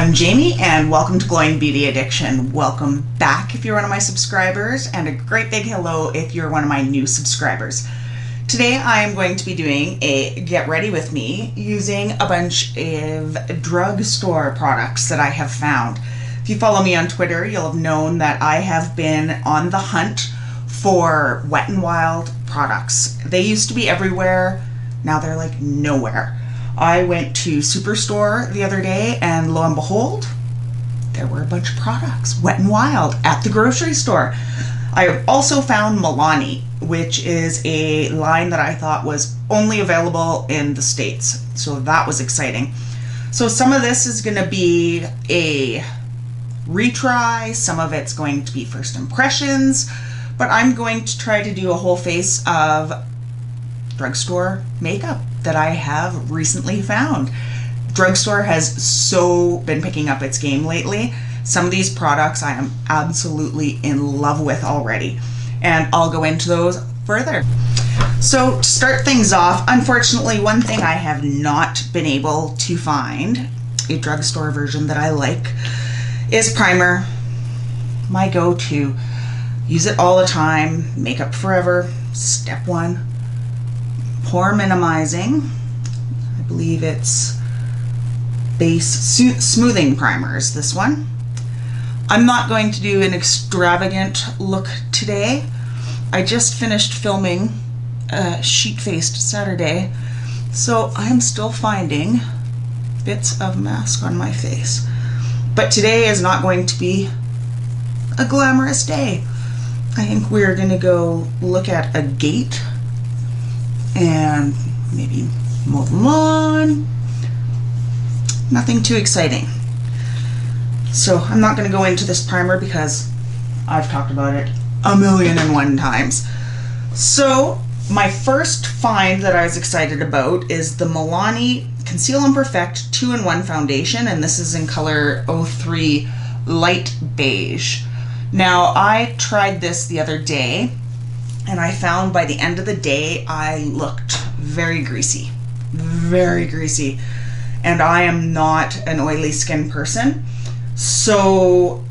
I'm Jamie and welcome to Glowing Beauty Addiction. Welcome back if you're one of my subscribers, and a great big hello if you're one of my new subscribers. Today I am going to be doing a get ready with me using a bunch of drugstore products that I have found. If you follow me on Twitter, you'll have known that I have been on the hunt for Wet n Wild products. They used to be everywhere, now they're like nowhere. I went to Superstore the other day and lo and behold, there were a bunch of products, Wet n Wild, at the grocery store. I have also found Milani, which is a line that I thought was only available in the States. So that was exciting. So some of this is going to be a retry, some of it's going to be first impressions, but I'm going to try to do a whole face of drugstore makeup that I have recently found. Drugstore has so been picking up its game lately. Some of these products I am absolutely in love with already, and I'll go into those further. So to start things off, unfortunately, one thing I have not been able to find, a drugstore version that I like, is primer. My go-to. Use it all the time, makeup forever. Step one. Pore minimizing. I believe it's base smoothing primers, this one. I'm not going to do an extravagant look today. I just finished filming Sheet Faced Saturday, so I'm still finding bits of mask on my face. But today is not going to be a glamorous day. I think we're going to go look at a gate and maybe mow the lawn. Nothing too exciting. So I'm not going to go into this primer because I've talked about it a million and one times. So my first find that I was excited about is the Milani Conceal and Perfect 2-in-1 foundation, and this is in color 03 Light Beige. Now I tried this the other day, and I found by the end of the day I looked very greasy, and I am not an oily skin person. So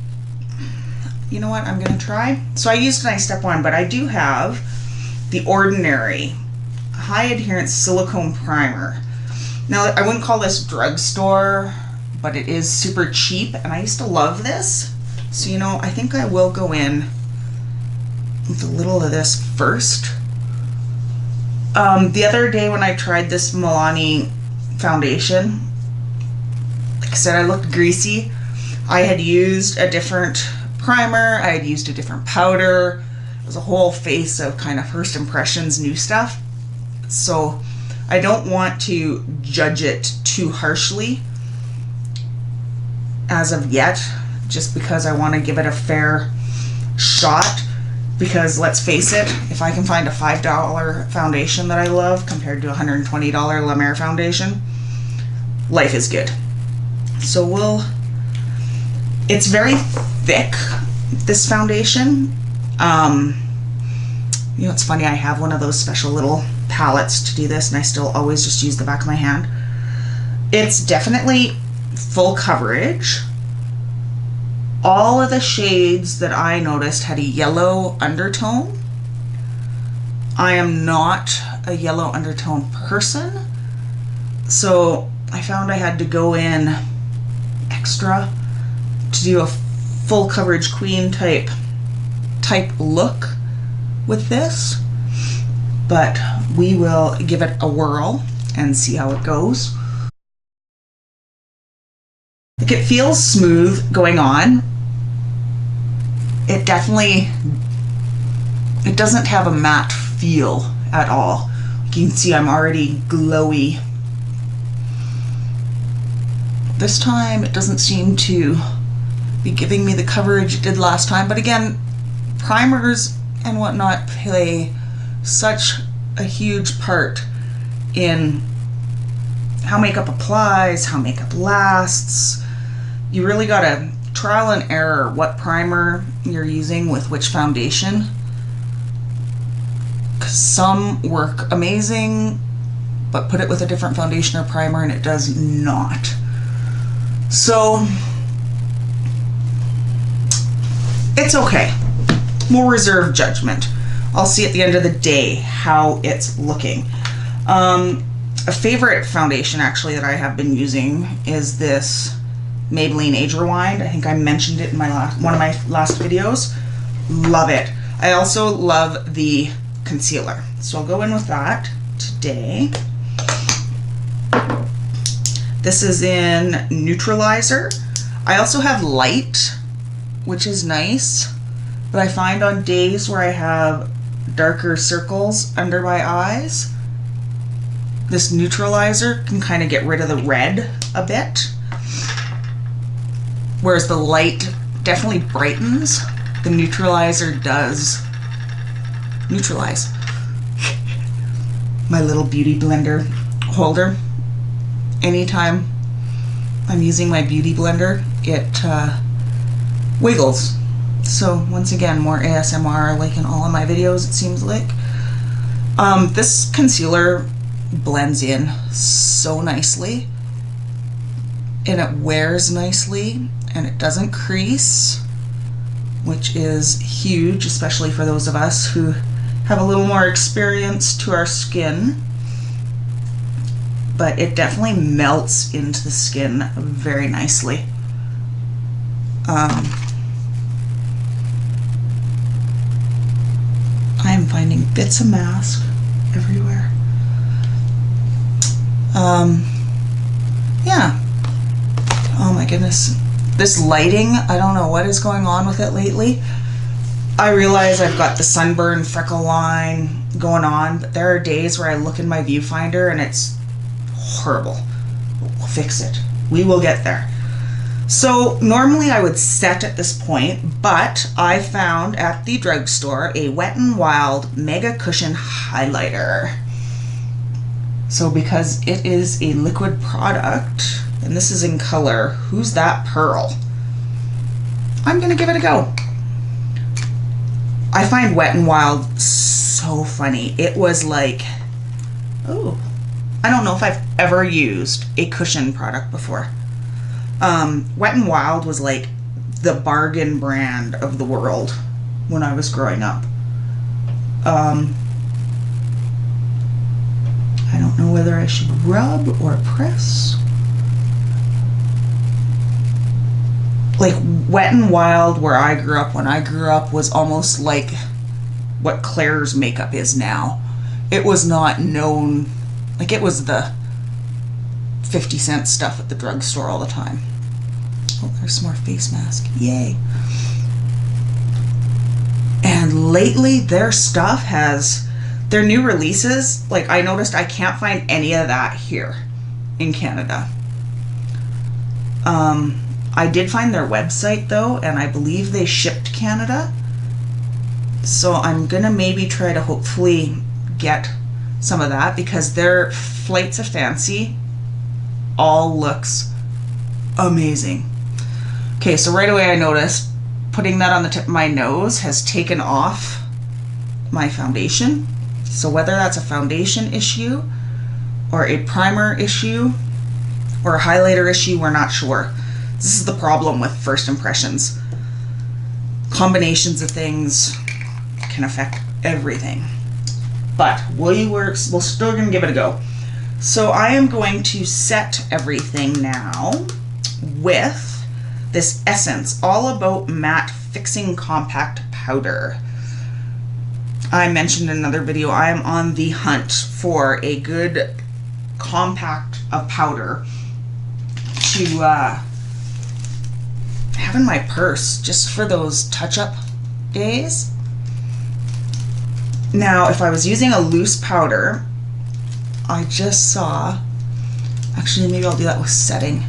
you know what, I'm gonna try. So I used a nice step one, but I do have the Ordinary High Adherence Silicone Primer. Now I wouldn't call this drugstore, but it is super cheap, and I used to love this. So you know, I think I will go in with a little of this first. The other day when I tried this Milani foundation, like I said, I looked greasy. I had used a different primer, I had used a different powder. It was a whole face of kind of first impressions, new stuff. So I don't want to judge it too harshly as of yet, just because I want to give it a fair shot. Because let's face it, if I can find a $5 foundation that I love compared to a $120 La Mer foundation, life is good. So it's very thick, this foundation. You know, it's funny, I have one of those special little palettes to do this, and I still always just use the back of my hand. It's definitely full coverage. All of the shades that I noticed had a yellow undertone. I am not a yellow undertone person, so I found I had to go in extra to do a full coverage queen type look with this. But we will give it a whirl and see how it goes. Like, it feels smooth going on. It doesn't have a matte feel at all. You can see I'm already glowy. This time it doesn't seem to be giving me the coverage it did last time, but again, primers and whatnot play such a huge part in how makeup applies, how makeup lasts. You really gotta trial and error what primer you're using with which foundation. Some work amazing, but put it with a different foundation or primer and it does not. So it's okay. We'll reserve judgment. I'll see at the end of the day how it's looking. A favorite foundation actually that I have been using is this Maybelline Age Rewind. I think I mentioned it in my one of my last videos. Love it. I also love the concealer. So I'll go in with that today. This is in Neautralizer. I also have Light, which is nice, but I find on days where I have darker circles under my eyes, this Neautralizer can kind of get rid of the red a bit, whereas the Light definitely brightens. The Neautralizer does neutralize. My little beauty blender holder. Anytime I'm using my beauty blender, it wiggles. So once again, more ASMR like in all of my videos, it seems like. This concealer blends in so nicely, and it wears nicely, and it doesn't crease, which is huge, especially for those of us who have a little more experience to our skin. But it definitely melts into the skin very nicely. I am finding bits of mask everywhere. Yeah. Oh my goodness. This lighting, I don't know what is going on with it lately. I realize I've got the sunburn freckle line going on, but there are days where I look in my viewfinder and it's horrible. We'll fix it. We will get there. So normally I would set at this point, but I found at the drugstore a Wet n Wild Mega Cushion Highlighter. So because it is a liquid product, and this is in color Who's That Pearl, I'm gonna give it a go. I find Wet n Wild so funny. It was like, oh, I don't know if I've ever used a cushion product before. Wet n Wild was like the bargain brand of the world when I was growing up. I don't know whether I should rub or press. Like Wet n Wild, where I grew up, when I grew up, was almost like what Claire's makeup is now. It was not known, like it was the 50-cent stuff at the drugstore all the time. Oh, there's some more face mask. Yay. And lately their stuff has, their new releases, like I noticed I can't find any of that here in Canada. I did find their website though, and I believe they shipped Canada. So I'm gonna maybe try to hopefully get some of that, because their Flights of Fancy all looks amazing. Okay, so right away I noticed putting that on the tip of my nose has taken off my foundation. So whether that's a foundation issue or a primer issue or a highlighter issue, we're not sure. This is the problem with first impressions. Combinations of things can affect everything. But we're still gonna give it a go. So I am going to set everything now with this Essence All About Matte Fixing Compact Powder. I mentioned in another video, I am on the hunt for a good compact of powder to have in my purse just for those touch-up days. Now, if I was using a loose powder, I just saw, actually maybe I'll do that with setting,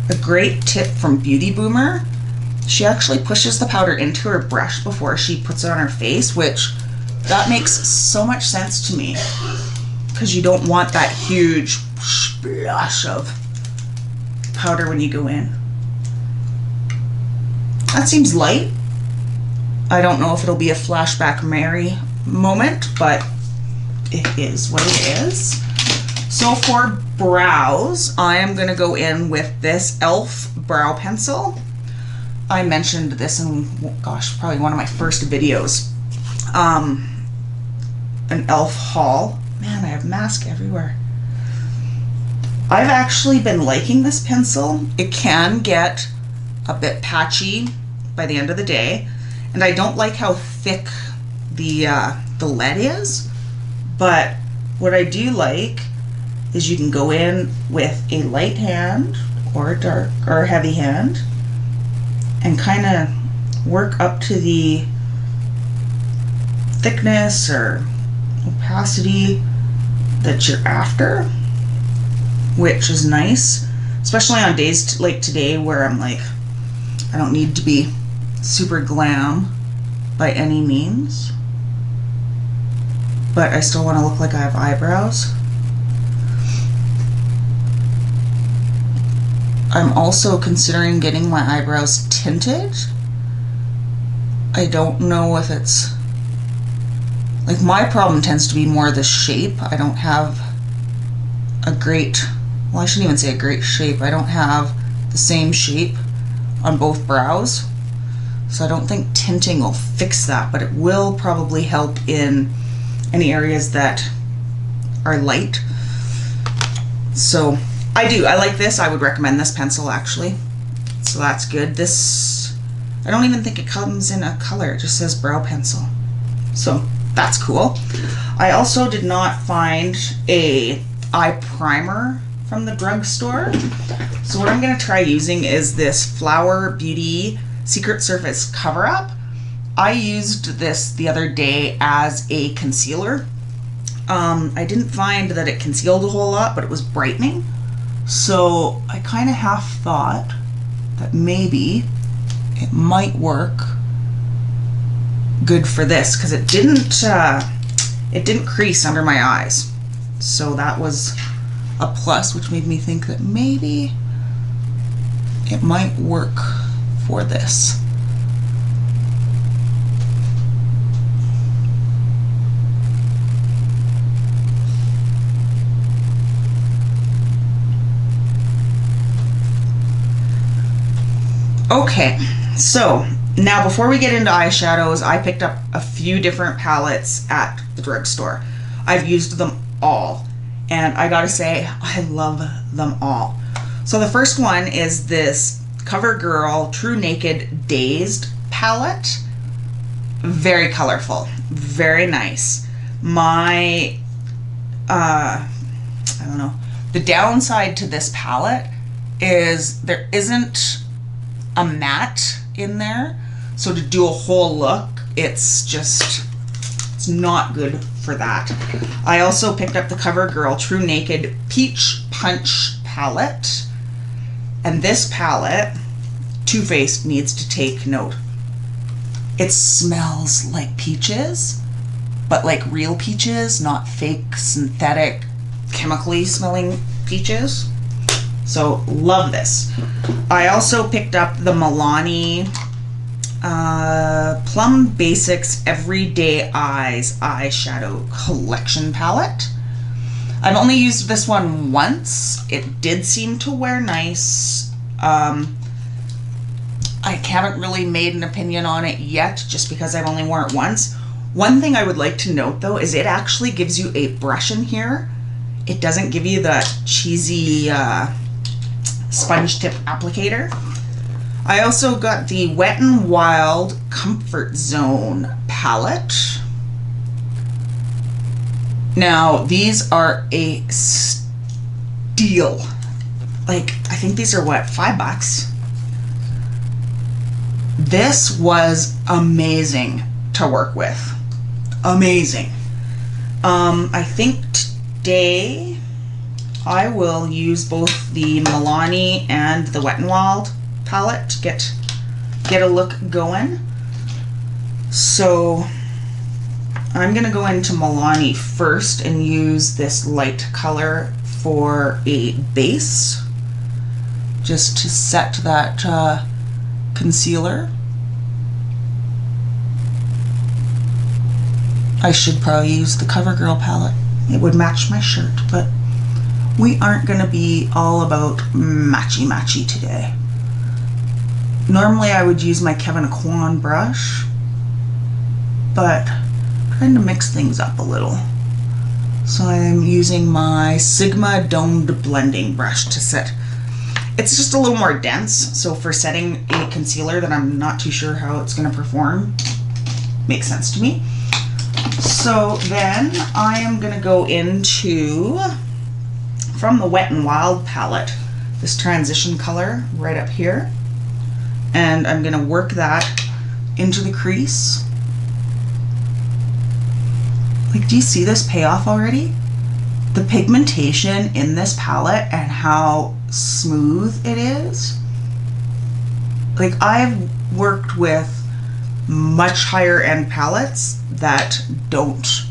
a great tip from Beauty Boomer. She actually pushes the powder into her brush before she puts it on her face, which that makes so much sense to me, because you don't want that huge splash of powder when you go in. That seems light. I don't know if it'll be a flashback Mary moment, but it is what it is. So for brows, I am going to go in with this e.l.f. brow pencil. I mentioned this in, gosh, probably one of my first videos. An e.l.f. haul. Man, I have mask everywhere. I've actually been liking this pencil. It can get a bit patchy by the end of the day, and I don't like how thick the lead is, but what I do like is you can go in with a light hand or a dark or a heavy hand and kind of work up to the thickness or opacity that you're after, which is nice, especially on days like today where I'm like, I don't need to be super glam by any means, but I still want to look like I have eyebrows. I'm also considering getting my eyebrows tinted. I don't know if it's, like, my problem tends to be more the shape. I don't have a great, well, I shouldn't even say a great shape. I don't have the same shape on both brows. So I don't think tinting will fix that, but it will probably help in any areas that are light. So I like this. I would recommend this pencil actually. So that's good. This, I don't even think it comes in a color. It just says brow pencil. So that's cool. I also did not find a eye primer from the drugstore. So what I'm going to try using is this Flower Beauty Secret Surface Cover Up. I used this the other day as a concealer. I didn't find that it concealed a whole lot, but it was brightening. So I kind of half thought that maybe it might work good for this, because it didn't crease under my eyes. So that was a plus, which made me think that maybe it might work for this. Okay, so now before we get into eyeshadows, I picked up a few different palettes at the drugstore. I've used them all, and I gotta say, I love them all. So the first one is this CoverGirl True Naked Dazed palette. Very colorful, very nice. My, I don't know, the downside to this palette is there isn't a matte in there, so to do a whole look, it's not good for that. I also picked up the CoverGirl True Naked Peach Punch palette, and this palette, Too Faced needs to take note. It smells like peaches, but like real peaches, not fake synthetic chemically smelling peaches. So love this. I also picked up the Milani Plum Basics Everyday Eyes Eyeshadow Collection Palette. I've only used this one once. It did seem to wear nice. I haven't really made an opinion on it yet, just because I've only worn it once. One thing I would like to note though is it actually gives you a brush in here. It doesn't give you the cheesy sponge tip applicator. I also got the Wet n Wild Comfort Zone palette. Now these are a steal. Like, I think these are what, $5? This was amazing to work with. Amazing. I think today I will use both the Milani and the Wet n Wild palette to get a look going. So I'm gonna go into Milani first and use this light color for a base, just to set that concealer. I should probably use the CoverGirl palette. It would match my shirt, but we aren't going to be all about matchy-matchy today. Normally I would use my Kevin Kwan brush, but I'm trying to mix things up a little. So I'm using my Sigma domed blending brush to set. It's just a little more dense, so for setting a concealer that I'm not too sure how it's going to perform, makes sense to me. So then I am going to go into, from the Wet n Wild palette, this transition color right up here, and I'm going to work that into the crease. Like, do you see this payoff already? The pigmentation in this palette and how smooth it is. Like, I've worked with much higher end palettes that don't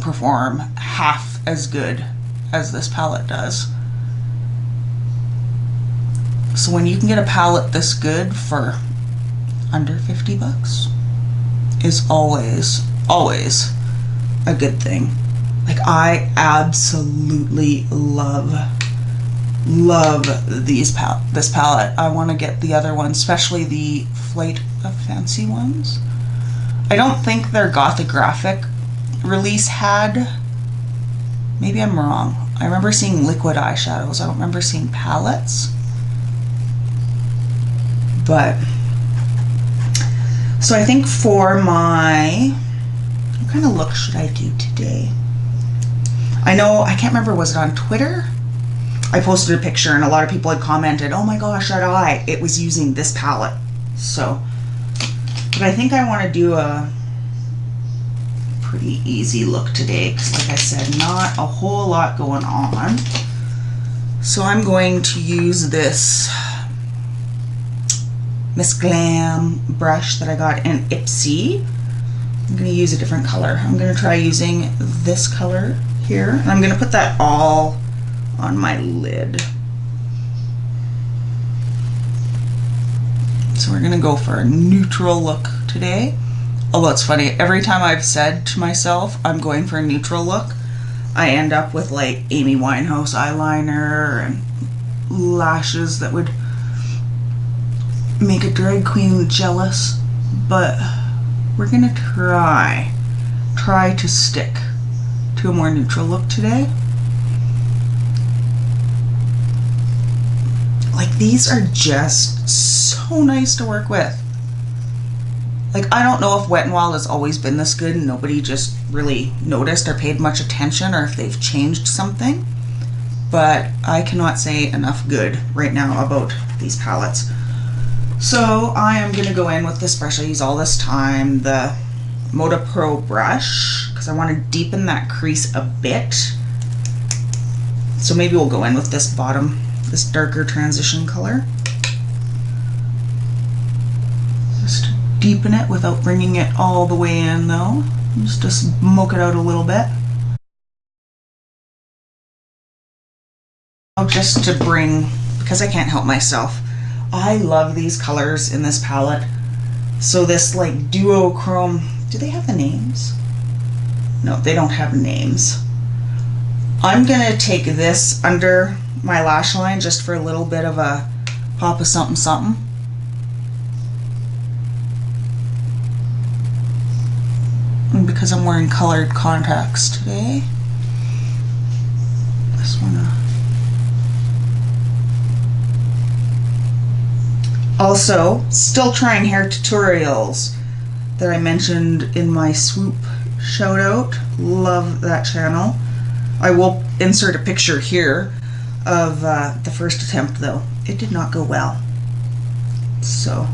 perform half as good as this palette does. So when you can get a palette this good for under 50 bucks is always a good thing. Like, I absolutely love this palette. I want to get the other ones, especially the Flight of Fancy ones. I don't think their Gothic Graphic release had, maybe I'm wrong. I remember seeing liquid eyeshadows. I don't remember seeing palettes. But, so I think for my, what kind of look should I do today? I know, I can't remember, was it on Twitter? I posted a picture and a lot of people had commented, oh my gosh, that eye, it was using this palette. So, but I think I want to do a pretty easy look today because, like I said, not a whole lot going on. So I'm going to use this Miss Glam brush that I got in Ipsy. I'm going to use a different color. I'm going to try using this color here, and I'm going to put that all on my lid. So we're going to go for a neutral look today. Although it's funny, every time I've said to myself I'm going for a neutral look, I end up with like Amy Winehouse eyeliner and lashes that would make a drag queen jealous. But we're going to try to stick to a more neutral look today. Like, these are just so nice to work with. Like, I don't know if Wet n Wild has always been this good and nobody just really noticed or paid much attention, or if they've changed something, but I cannot say enough good right now about these palettes. So I am going to go in with this brush I use all this time, the Moda Pro brush, because I want to deepen that crease a bit. So maybe we'll go in with this bottom, this darker transition color. Just to deepen it without bringing it all the way in though. Just to smoke it out a little bit. Just to bring, because I can't help myself, I love these colors in this palette. So this like duochrome, do they have the names? No, they don't have names. I'm gonna take this under my lash line just for a little bit of a pop of something something. And because I'm wearing colored contacts today, I just wanna. Also, still trying hair tutorials that I mentioned in my swoop shout out. Love that channel. I will insert a picture here of the first attempt though. It did not go well. So,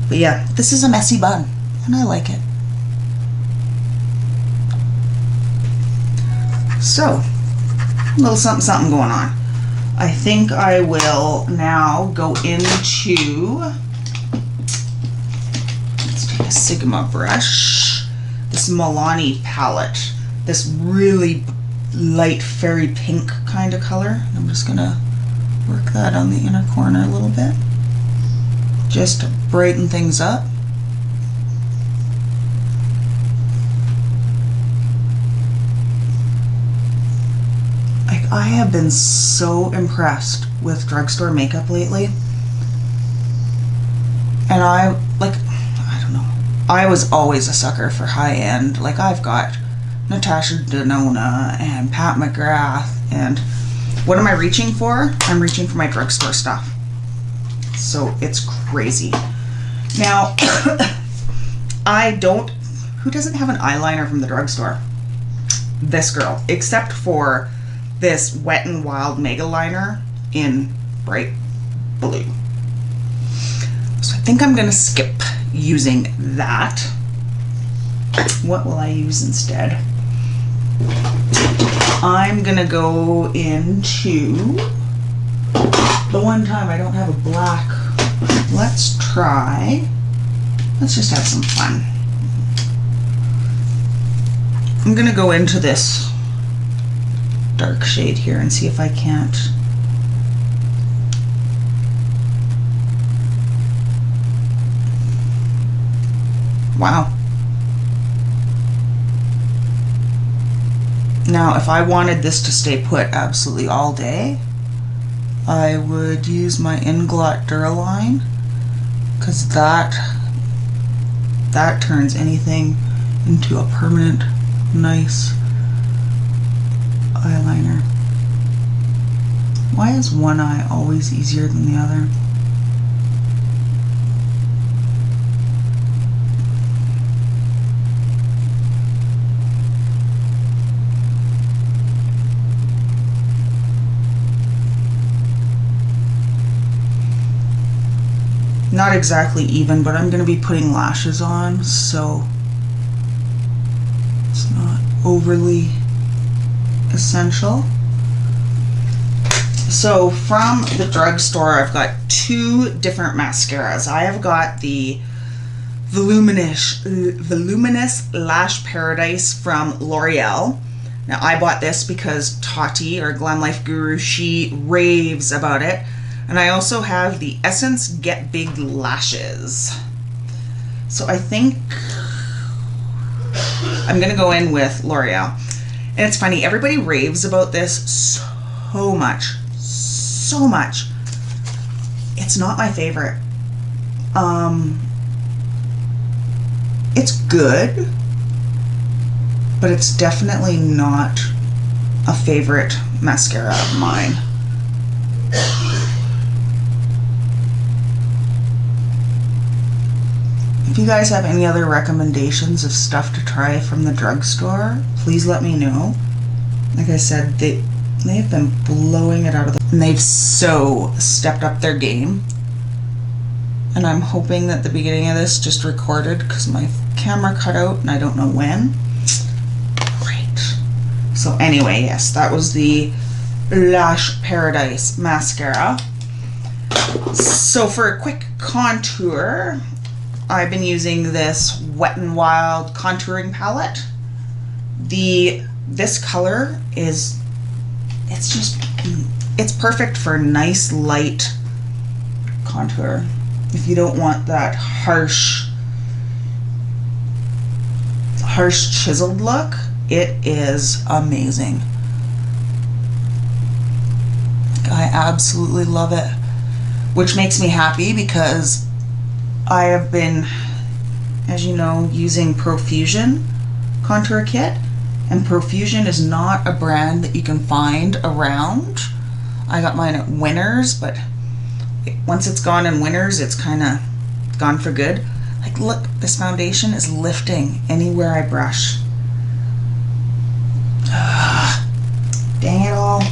but yeah, this is a messy bun and I like it. So, a little something something going on. I think I will now go into, let's take a Sigma brush, this Milani palette, this really light fairy pink kind of color. I'm just gonna work that on the inner corner a little bit, just to brighten things up. I have been so impressed with drugstore makeup lately. And I don't know. I was always a sucker for high-end. Like, I've got Natasha Denona and Pat McGrath, and what am I reaching for? I'm reaching for my drugstore stuff. So it's crazy. Now, who doesn't have an eyeliner from the drugstore? This girl, except for this Wet n Wild MegaLiner in bright blue. So I think I'm gonna skip using that. What will I use instead? I'm gonna go into the one time I don't have a black. Let's just have some fun. I'm gonna go into this dark shade here and see if I can't. Wow. Now, if I wanted this to stay put absolutely all day, I would use my Inglot Duraline, because that turns anything into a permanent, nice eyeliner. Why is one eye always easier than the other? Not exactly even, but I'm going to be putting lashes on, so it's not overly essential. So from the drugstore, I've got two different mascaras. I have got the Voluminous Lash Paradise from Loreal. Now, I bought this because Tati, our Glam Life Guru, she raves about it. And I also have the Essence Get Big Lashes. So I think I'm gonna go in with L'Oreal. And it's funny, everybody raves about this so much. It's not my favorite. It's good, but it's definitely not a favorite mascara of mine. If you guys have any other recommendations of stuff to try from the drugstore, please let me know. Like I said, they have been blowing it out of the... And they've so stepped up their game. And I'm hoping that the beginning of this just recorded because my camera cut out and I don't know when. Great. So anyway, yes, that was the Lash Paradise mascara. So for a quick contour, I've been using this Wet n Wild contouring palette. This color is, it's perfect for nice light contour. If you don't want that harsh chiseled look, it is amazing. I absolutely love it, which makes me happy because I have been, as you know, using Profusion contour kit, and Profusion is not a brand that you can find around. I got mine at Winners, but once it's gone in Winners, it's kind of gone for good. Like, look, this foundation is lifting anywhere I brush. Dang it all.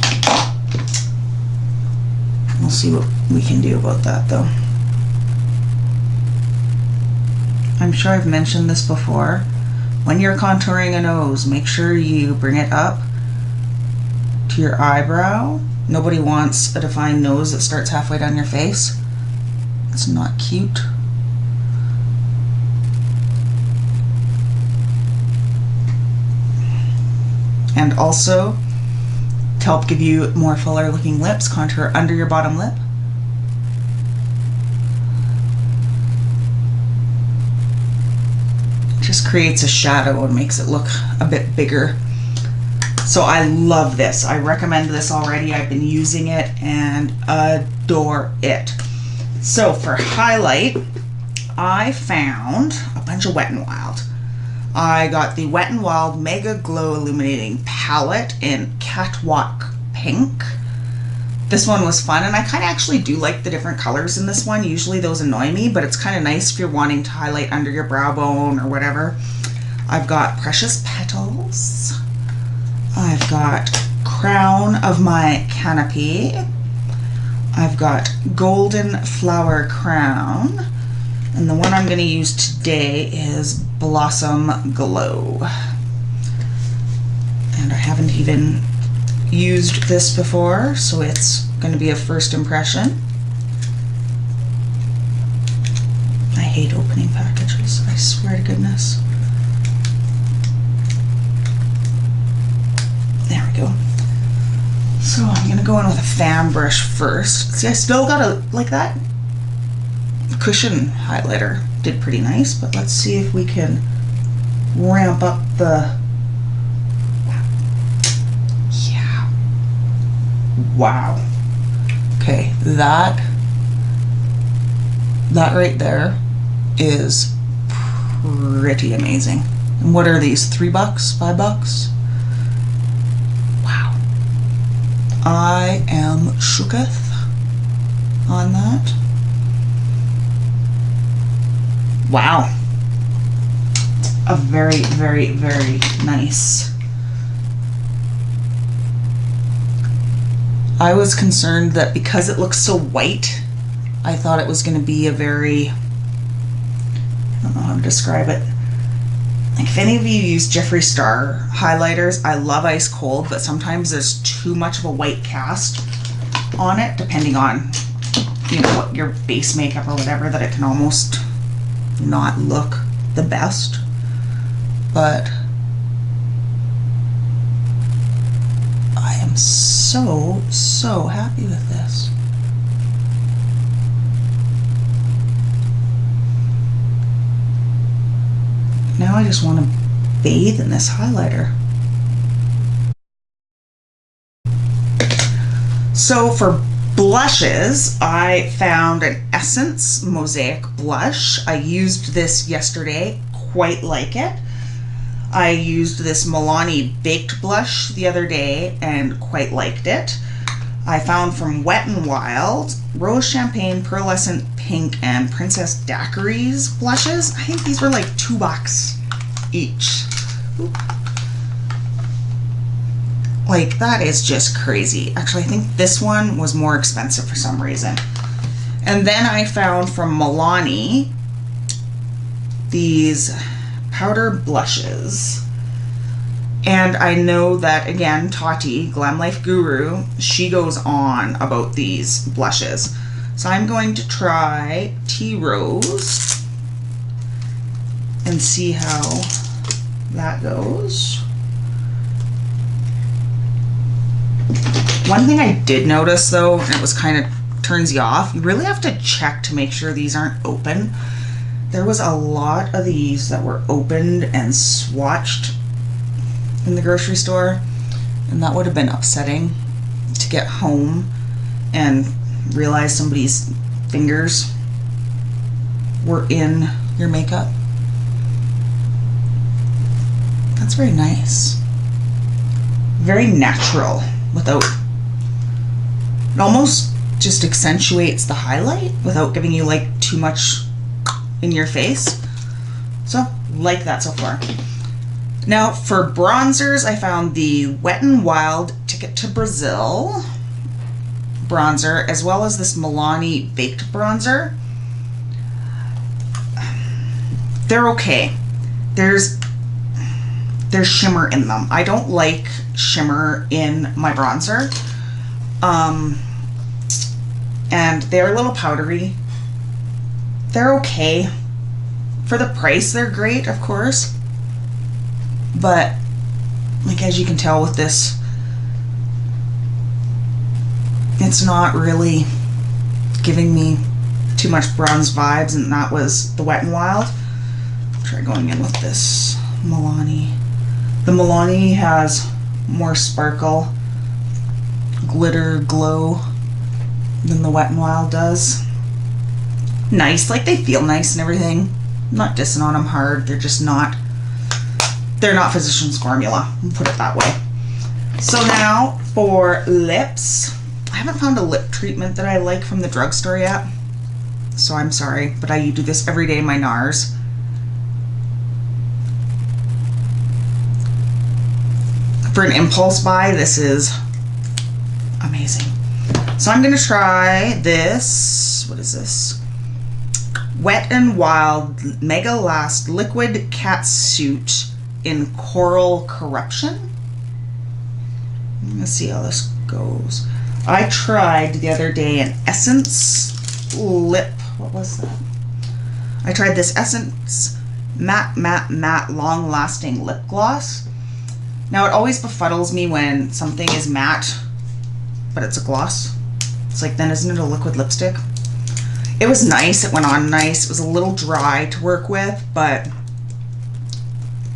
We'll see what we can do about that, though. I'm sure I've mentioned this before. When you're contouring a nose, make sure you bring it up to your eyebrow. Nobody wants a defined nose that starts halfway down your face. It's not cute. And also, to help give you more fuller looking lips, contour under your bottom lip. Just creates a shadow and makes it look a bit bigger. So I love this. I recommend this already. I've been using it and adore it. So for highlight, I found a bunch of Wet n Wild. I got the Wet n Wild MegaGlo Illuminating Palette in Catwalk Pink. This one was fun, and I kind of actually do like the different colors in this one. Usually those annoy me, but it's kind of nice if you're wanting to highlight under your brow bone or whatever. I've got Precious Petals. I've got Crown of My Canopy. I've got Golden Flower Crown. And the one I'm going to use today is Blossom Glow. And I haven't even used this before, so it's going to be a first impression. I hate opening packages, I swear to goodness. There we go. So I'm going to go in with a fan brush first. See, I still got a, like that cushion highlighter did pretty nice, but let's see if we can ramp up the, yeah, wow. Okay, that right there is pretty amazing. And what are these, $3, $5? Wow. I am shooketh on that. Wow. A very, very, very nice. I was concerned that because it looks so white, I thought it was going to be a very, I don't know how to describe it. Like if any of you use Jeffree Star highlighters, I love ice cold, but sometimes there's too much of a white cast on it, depending on, you know, what your base makeup or whatever, that it can almost not look the best. But I am so happy with this. Now I just want to bathe in this highlighter. So for blushes, I found an Essence Mosaic blush. I used this yesterday, quite like it. I used this Milani baked blush the other day and quite liked it. I found from Wet n Wild Rose Champagne, Pearlescent Pink, and Princess Daiquiris blushes. I think these were like $2 each. Oop. Like, that is just crazy. Actually, I think this one was more expensive for some reason. And then I found from Milani these powder blushes. And I know that, again, Tati, Glam Life Guru, she goes on about these blushes. So I'm going to try Tea Rose and see how that goes. One thing I did notice though, and it was kind of turns you off, you really have to check to make sure these aren't open. There was a lot of these that were opened and swatched in the grocery store, and that would have been upsetting to get home and realize somebody's fingers were in your makeup. That's very nice. Very natural without, it almost just accentuates the highlight without giving you like too much in your face. So, like that so far. Now for bronzers, I found the Wet n Wild Ticket to Brazil bronzer, as well as this Milani baked bronzer. They're okay. There's shimmer in them. I don't like shimmer in my bronzer. And they're a little powdery. They're okay. For the price, they're great, of course. But, like, as you can tell with this, it's not really giving me too much bronze vibes, and that was the Wet n Wild. Try going in with this Milani. The Milani has more sparkle, glitter, glow than the Wet n Wild does. Nice, like they feel nice and everything. I'm not dissing on them hard. They're just not, they're not Physicians Formula, put it that way. So now for lips, I haven't found a lip treatment that I like from the drugstore yet. So I'm sorry, but I do this every day in my NARS. For an impulse buy, this is amazing. So I'm gonna try this, what is this? Wet n Wild Mega Last Liquid Catsuit in Coral Corruption. Let's see how this goes. I tried the other day an Essence lip, what was that? I tried this Essence Matte Long Lasting Lip Gloss. Now it always befuddles me when something is matte, but it's a gloss. It's like, then isn't it a liquid lipstick? It was nice, it went on nice. It was a little dry to work with, but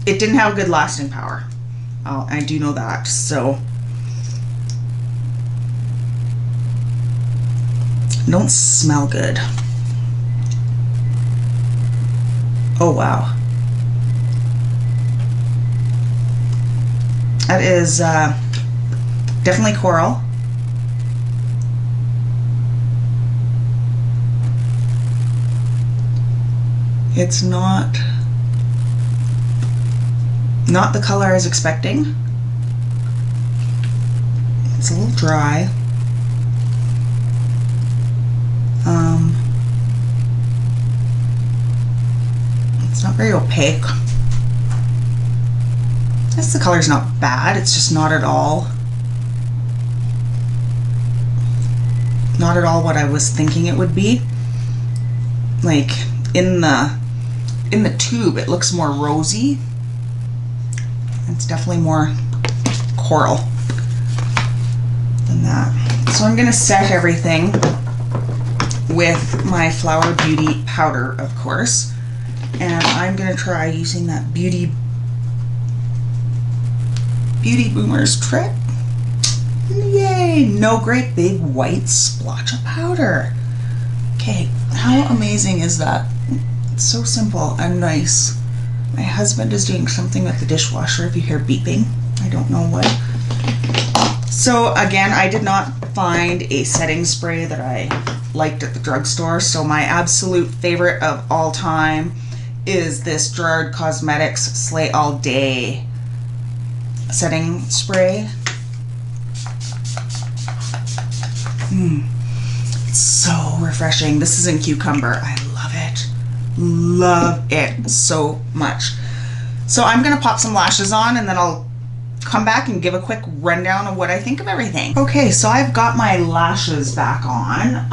it didn't have good lasting power. I do know that, so. Don't smell good. Oh wow. That is definitely coral. It's not the color I was expecting. It's a little dry. It's not very opaque. I guess the color's not bad, it's just not at all what I was thinking it would be. Like in the tube it looks more rosy. It's definitely more coral than that. So I'm gonna set everything with my Flower Beauty powder, of course, and I'm gonna try using that Beauty Boomers trick. Yay! No great big white splotch of powder. Okay, how amazing is that? It's so simple and nice. My husband is doing something with the dishwasher if you hear beeping. I don't know what. So again, I did not find a setting spray that I liked at the drugstore, so my absolute favorite of all time is this Gerard Cosmetics Slay All Day setting spray. It's so refreshing. This is in Cucumber. I love it so much. So I'm gonna pop some lashes on and then I'll come back and give a quick rundown of what I think of everything. Okay, so I've got my lashes back on.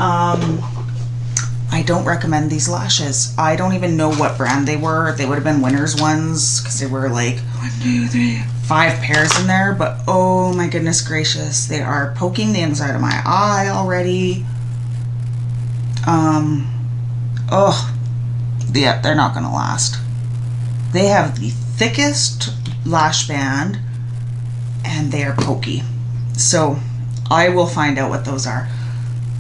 I don't recommend these lashes. I don't even know what brand they were. They would have been Winners ones because they were like 1, 2, 3, 5 pairs in there, but oh my goodness gracious, they are poking the inside of my eye already. Oh, yeah, they're not gonna last. They have the thickest lash band and they are pokey. So I will find out what those are.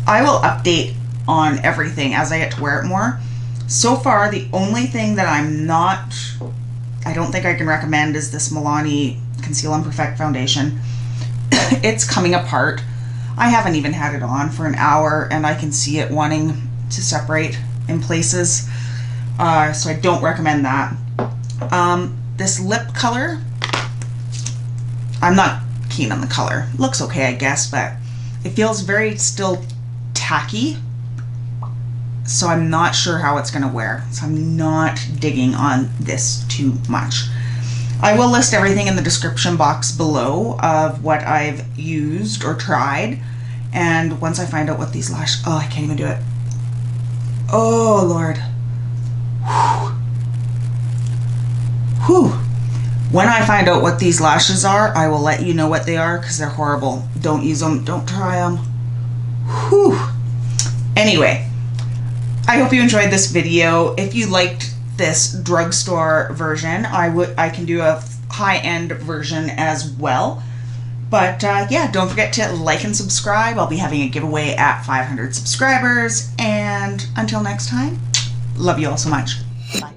I will update on everything as I get to wear it more. So far, the only thing that I don't think I can recommend is this Milani Conceal and Perfect foundation. It's coming apart. I haven't even had it on for an hour and I can see it wanting to separate in places. So I don't recommend that. This lip color, I'm not keen on the color. It looks okay, I guess, but it feels very still tacky. So I'm not sure how it's gonna wear. So I'm not digging on this too much. I will list everything in the description box below of what I've used or tried. And once I find out what these oh, I can't even do it. Oh, Lord. Whew. When I find out what these lashes are, I will let you know what they are because they're horrible. Don't use them. Don't try them. Whew. Anyway, I hope you enjoyed this video. If you liked this drugstore version, I can do a high-end version as well. But yeah, don't forget to like and subscribe. I'll be having a giveaway at 500 subscribers. And until next time, love you all so much. Bye.